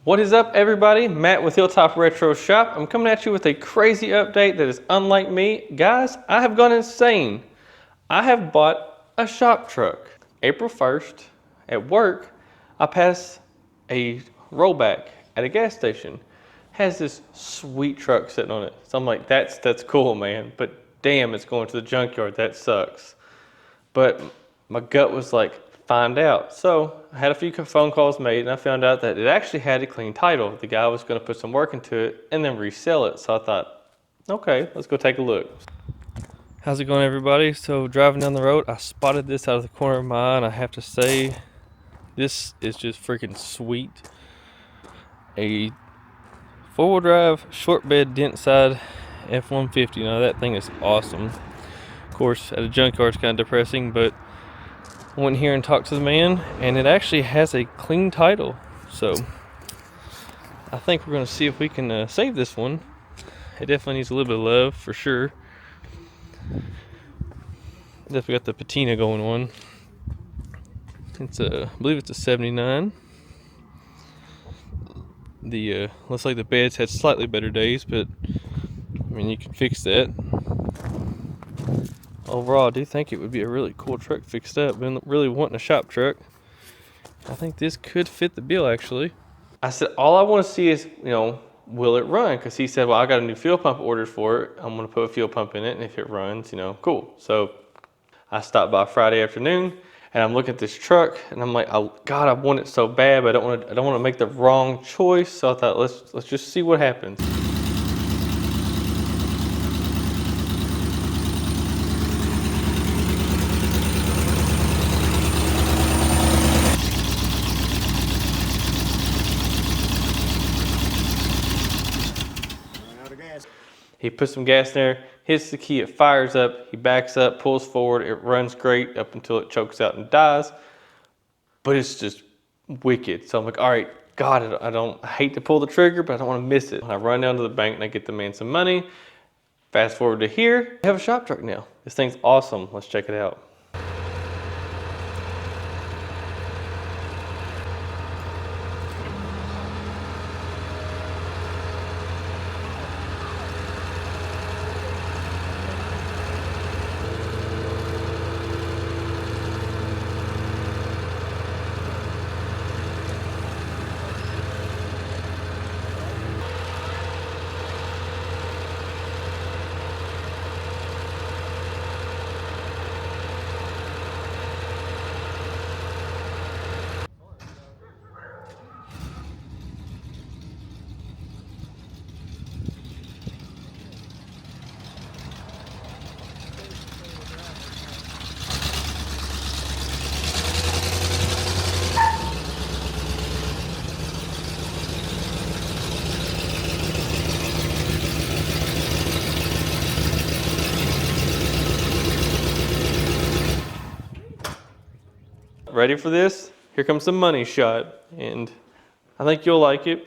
What is up, everybody? Matt with Hilltop Retro Shop. I'm coming at you with a crazy update that is unlike me. Guys, I have gone insane. I have bought a shop truck. April 1st, at work, I passed a rollback at a gas station. Has this sweet truck sitting on it. So I'm like, that's cool, man. But damn, it's going to the junkyard. That sucks. But my gut was like, find out. So I had a few phone calls made and I found out that it actually had a clean title. The guy was going to put some work into it and then resell it. So I thought, okay, let's go take a look. How's it going, everybody? So driving down the road, I spotted this out of the corner of my eye, and I have to say, this is just freaking sweet. A four-wheel drive, short bed, dent side F-150. Now that thing is awesome. Of course, at a junkyard it's kind of depressing, but I went here and talked to the man, and it actually has a clean title. So I think we're going to see if we can save this one. It definitely needs a little bit of love for sure. Definitely got the patina going on. It's I believe it's a 79. The looks like the bed's had slightly better days, but I mean, you can fix that. Overall, I do think it would be a really cool truck fixed up. Been really wanting a shop truck. I think this could fit the bill, actually. I said, all I want to see is, will it run? Because he said, well, I got a new fuel pump ordered for it. I'm going to put a fuel pump in it, and if it runs, cool. So I stopped by Friday afternoon, and I'm looking at this truck, and I'm like, oh, God, I want it so bad, but I don't want to make the wrong choice. So I thought, let's just see what happens. He puts some gas in there, hits the key, it fires up, he backs up, pulls forward, it runs great up until it chokes out and dies. But it's just wicked. So I'm like, all right, God, I hate to pull the trigger, but I don't want to miss it. I run down to the bank and I get the man some money. Fast forward to here, I have a shop truck now. This thing's awesome. Let's check it out. Ready for this? Here comes the money shot, and I think you'll like it.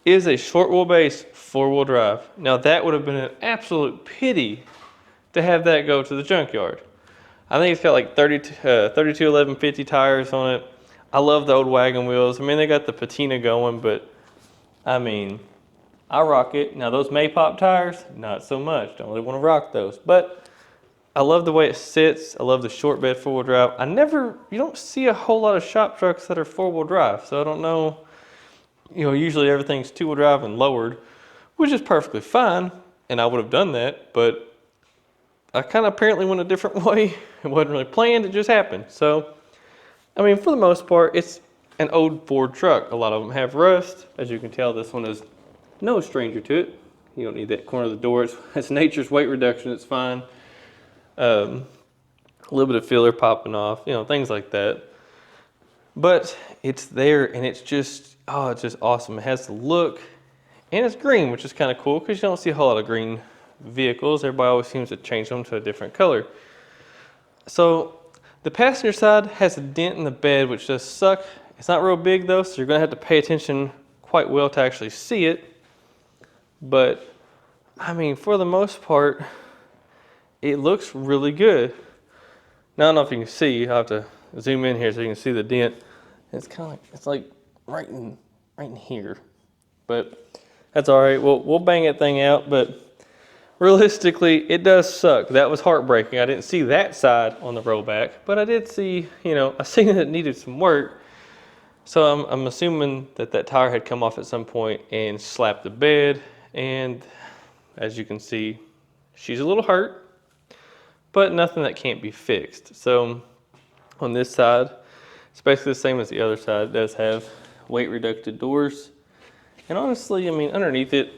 It is a short wheelbase four-wheel drive. Now that would have been an absolute pity to have that go to the junkyard. I think it's got like 32 1150 tires on it. I love the old wagon wheels. I mean, they got the patina going, but I mean, I rock it. Now those May Pop tires, not so much. Don't really want to rock those, but I love the way it sits. I love the short bed four-wheel drive. You don't see a whole lot of shop trucks that are four-wheel drive. So I don't know, usually everything's two-wheel drive and lowered, which is perfectly fine. And I would have done that, but I kind of apparently went a different way. It wasn't really planned, it just happened. So, I mean, for the most part, it's an old Ford truck. A lot of them have rust. As you can tell, this one is no stranger to it. You don't need that corner of the door. It's nature's weight reduction, it's fine. A little bit of filler popping off, things like that. But it's there, and it's just awesome. It has the look, and it's green, which is kind of cool because you don't see a whole lot of green vehicles. Everybody always seems to change them to a different color. So the passenger side has a dent in the bed, which does suck. It's not real big though, so you're going to have to pay attention quite well to actually see it. But I mean, for the most part, it looks really good. Now, I don't know if you can see, I'll have to zoom in here so you can see the dent. It's kind of like, it's like right in right in here. But that's all right. We'll bang that thing out. But realistically, it does suck. That was heartbreaking. I didn't see that side on the rollback, but I did see, I seen that it needed some work. So I'm assuming that that tire had come off at some point and slapped the bed. And as you can see, she's a little hurt, but nothing that can't be fixed. So on this side, it's basically the same as the other side. It does have weight reducted doors. And honestly, I mean, underneath it,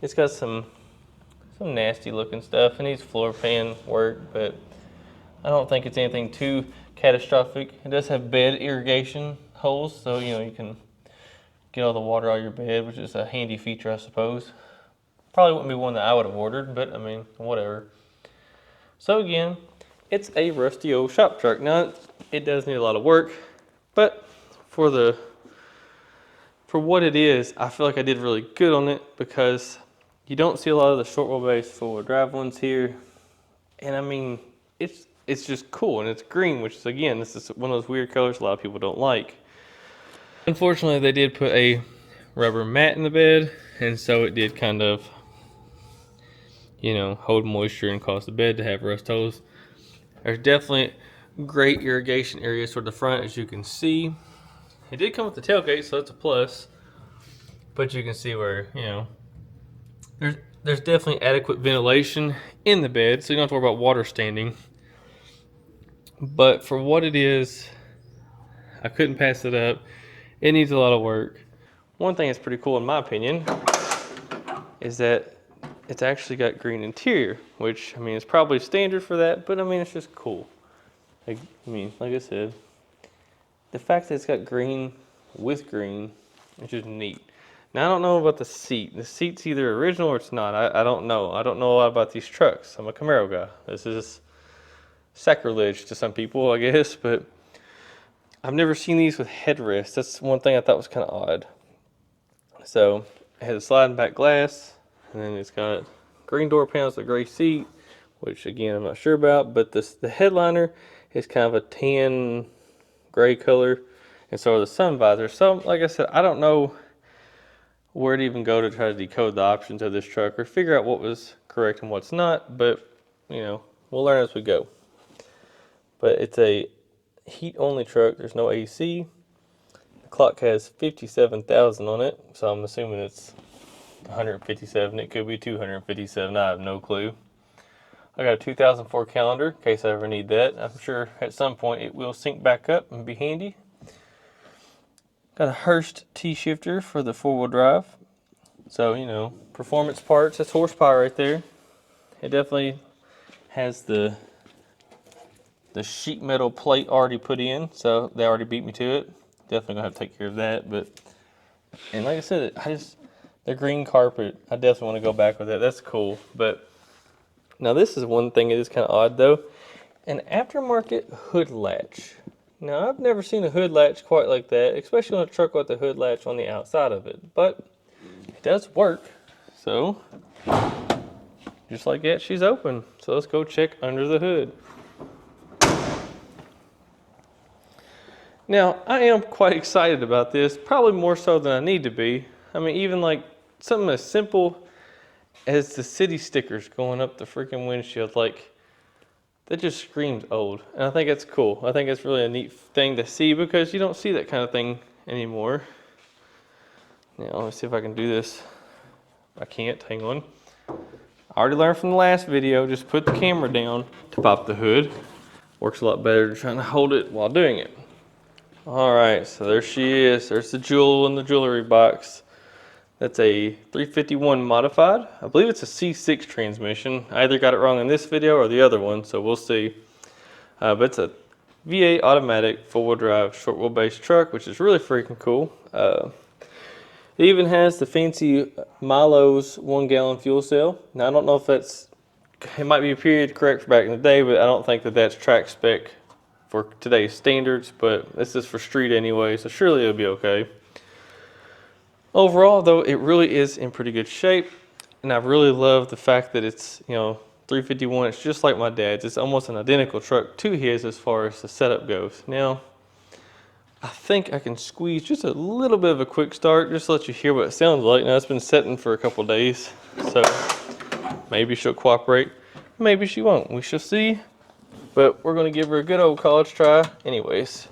it's got some nasty looking stuff. It needs floor pan work, but I don't think it's anything too catastrophic. It does have bed irrigation holes, so you can get all the water out of your bed, which is a handy feature, I suppose. Probably wouldn't be one that I would have ordered, but I mean, whatever. So again, it's a rusty old shop truck. Now, it does need a lot of work, but for what it is, I feel like I did really good on it, because you don't see a lot of the short wheelbase four-wheel drive ones here. And I mean, it's just cool, and it's green, which is, again, this is one of those weird colors a lot of people don't like. Unfortunately, they did put a rubber mat in the bed, and so it did kind of, hold moisture and cause the bed to have rust holes. There's definitely great irrigation areas toward the front, as you can see. It did come with the tailgate, so that's a plus. But you can see where, there's definitely adequate ventilation in the bed, so you don't have to worry about water standing. But for what it is, I couldn't pass it up. It needs a lot of work. One thing that's pretty cool, in my opinion, is that it's actually got green interior, which, I mean, is probably standard for that, but I mean, it's just cool. Like I said, the fact that it's got green with green is just neat. Now, I don't know about the seat. The seat's either original or it's not. I don't know. I don't know a lot about these trucks. I'm a Camaro guy. This is sacrilege to some people, I guess, but I've never seen these with headrests. That's one thing I thought was kind of odd. So it has a sliding back glass, and then it's got green door panels, a gray seat, which again I'm not sure about, but the headliner is kind of a tan gray color, and so are the sun visors. So like I said, I don't know where to even go to try to decode the options of this truck or figure out what was correct and what's not, but we'll learn as we go. But it's a heat only truck. There's no AC. The clock has 57,000 on it, so I'm assuming it's 157. It could be 257. I have no clue. I got a 2004 calendar in case I ever need that. I'm sure at some point it will sync back up and be handy. Got a Hurst T-shifter for the four-wheel drive. So, performance parts. That's horsepower right there. It definitely has the sheet metal plate already put in, so they already beat me to it. Definitely gonna have to take care of that. And like I said, the green carpet, I definitely want to go back with that. That's cool. But now this is one thing that is kind of odd though. An aftermarket hood latch. Now I've never seen a hood latch quite like that, especially on a truck with the hood latch on the outside of it. But it does work. So just like that, she's open. So let's go check under the hood. Now, I am quite excited about this, probably more so than I need to be. I mean, even like something as simple as the city stickers going up the freaking windshield, like, that just screams old. And I think it's cool. I think it's really a neat thing to see because you don't see that kind of thing anymore. Now, let me see if I can do this. I can't, hang on. I already learned from the last video, just put the camera down to pop the hood. Works a lot better than trying to hold it while doing it. All right, so there she is. There's the jewel in the jewelry box. That's a 351 modified. I believe it's a C6 transmission. I either got it wrong in this video or the other one, so we'll see. But it's a V8 automatic four-wheel drive short wheelbase truck, which is really freaking cool. It even has the fancy Milo's 1 gallon fuel cell. Now I don't know if it might be a period correct for back in the day, but I don't think that that's track spec for today's standards, but this is for street anyway, so surely it'll be okay. Overall, though, it really is in pretty good shape, and I really love the fact that it's, 351. It's just like my dad's. It's almost an identical truck to his as far as the setup goes. Now, I think I can squeeze just a little bit of a quick start, just to let you hear what it sounds like. Now it's been setting for a couple days, so maybe she'll cooperate, maybe she won't. We shall see, but we're gonna give her a good old college try anyways.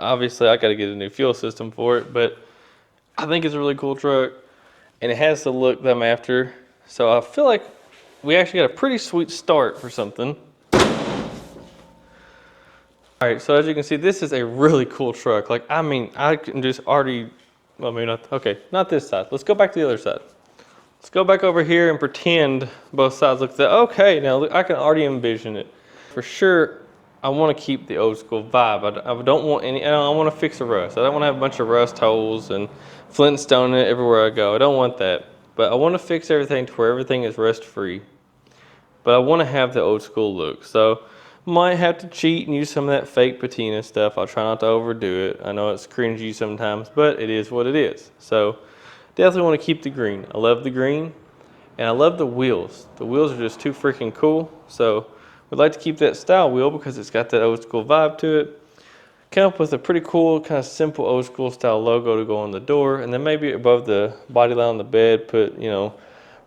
Obviously, I got to get a new fuel system for it, but I think it's a really cool truck, and it has the look that I'm after. So I feel like we actually got a pretty sweet start for something. All right, so as you can see, this is a really cool truck. Like, I mean, I can just already, well, maybe not, okay, not this side. Let's go back to the other side. Let's go back over here and pretend both sides look that. Okay, now I can already envision it. For sure, I want to keep the old school vibe. I don't want any, I want to fix the rust. I don't want to have a bunch of rust holes and flintstone it everywhere I go. I don't want that. But I want to fix everything to where everything is rust free. But I want to have the old school look. So might have to cheat and use some of that fake patina stuff. I'll try not to overdo it. I know it's cringy sometimes, but it is what it is. So definitely want to keep the green. I love the green, and I love the wheels. The wheels are just too freaking cool. So we'd like to keep that style wheel because it's got that old school vibe to it. Come up with a pretty cool, kind of simple old school style logo to go on the door, and then maybe above the body line on the bed, put, you know,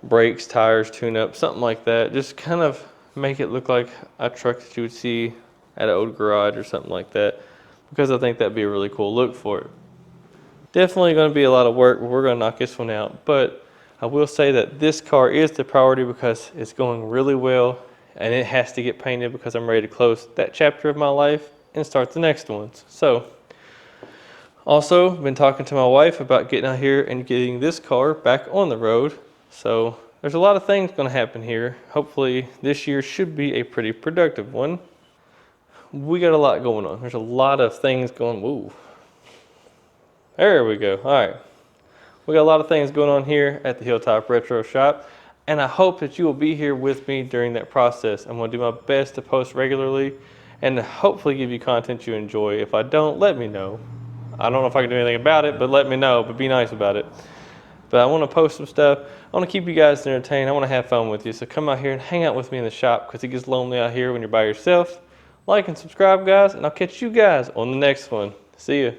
brakes, tires, tune up, something like that. Just kind of make it look like a truck that you would see at an old garage or something like that, because I think that'd be a really cool look for it. Definitely going to be a lot of work, but we're going to knock this one out. But I will say that this car is the priority because it's going really well, and it has to get painted because I'm ready to close that chapter of my life and start the next ones. So also been talking to my wife about getting out here and getting this car back on the road. So there's a lot of things going to happen here. Hopefully this year should be a pretty productive one. We got a lot going on. There's a lot of things going. Woo. There we go. All right. We got a lot of things going on here at the Hilltop Retro Shop, and I hope that you will be here with me during that process. I'm going to do my best to post regularly and hopefully give you content you enjoy. If I don't, let me know. I don't know if I can do anything about it, but let me know, but be nice about it. But I want to post some stuff. I want to keep you guys entertained. I want to have fun with you. So come out here and hang out with me in the shop because it gets lonely out here when you're by yourself. Like and subscribe, guys, and I'll catch you guys on the next one. See ya.